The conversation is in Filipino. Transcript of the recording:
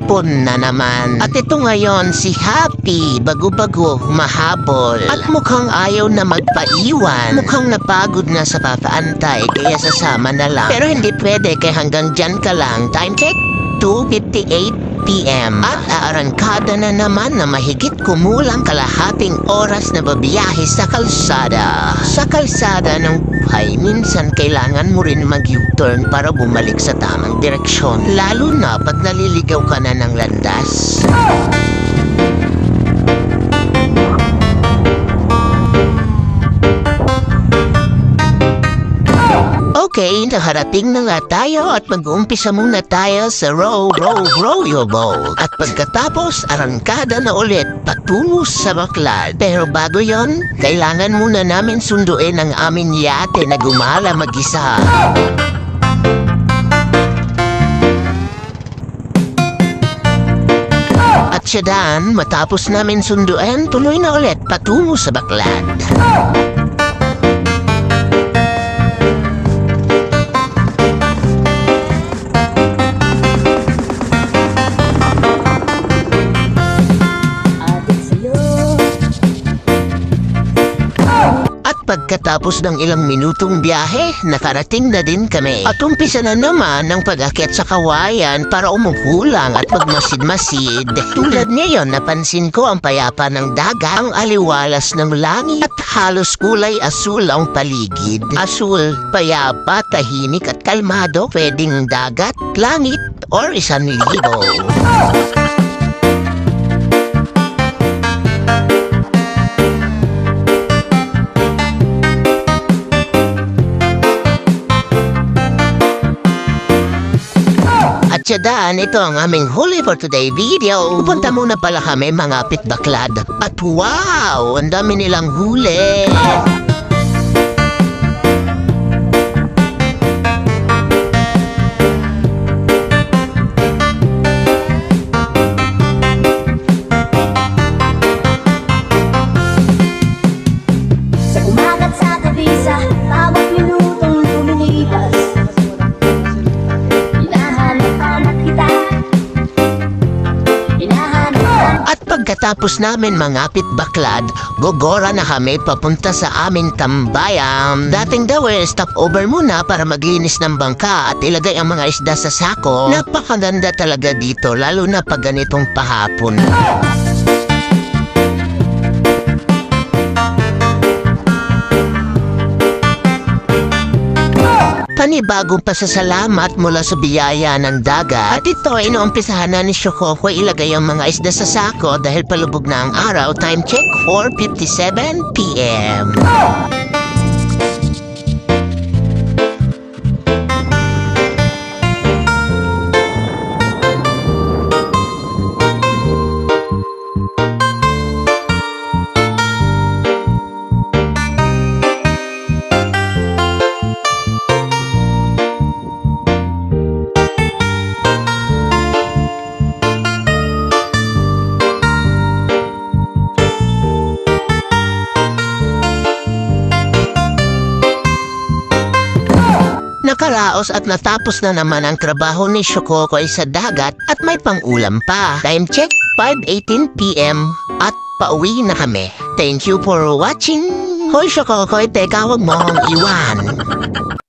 hapon na naman. At ito ngayon si Happy, bago-bago, mahabol. At mukhang ayaw na magpaiwan. Mukhang napagod na sa papaantay kaya sasama na lang. Pero hindi pwede kaya hanggang dyan ka lang. Time check, 2:58 PM. At aarangkada na naman na mahigit kumulang kalahating oras na babiyahe sa kalsada. Sa kalsada ng buhay, minsan kailangan mo rin mag-U-turn para bumalik sa tamang direksyon. Lalo na pag naliligaw ka na ng landas. Okay, nakarating na nga tayo at mag-uumpisa muna tayo sa Row-Yo Bowl. At pagkatapos, arangkada na ulit patungo sa Baklad. Pero bago yon, kailangan muna namin sunduin ang aming yate na gumala mag-isa. At siya dan, matapos namin sunduin, tuloy na ulit patungo sa Baklad. Pagkatapos ng ilang minutong biyahe, nakarating na din kami. At umpisa na naman ang pag-akyat sa kawayan para umupo lang at magmasid-masid. Tulad ngayon, napansin ko ang payapa ng dagat, ang aliwalas ng langit at halos kulay asul ang paligid. Asul, payapa, tahimik at kalmado, pwedeng dagat, langit, or isang libo. Tiyadaan, ito ang aming huli for today video. Pupunta muna pala kami mga pitbaklad. At wow, ang dami nilang huli. Sa umagat sa kabisa, bawat minutong lumilipas. Pagkatapos namin mga pitbaklad, gogora na kami papunta sa aming tambayan. Dating daw stopover muna para maglinis ng bangka at ilagay ang mga isda sa sako. Napakaganda talaga dito, lalo na pag ganitong pahapon. Panibagong pasasalamat mula sa biyaya ng dagat. At ito, inuumpisahan na ni Shokoko ilagay ang mga isda sa sako dahil palubog na ang araw. Time check, 4:57 PM. Nakaraos at natapos na naman ang trabaho ni Shokoko sa dagat at may pang-ulam pa. Time check, 5:18 PM at pauwi na kami. Thank you for watching. Hoy Shokoko, teka, wag mo akong iwan.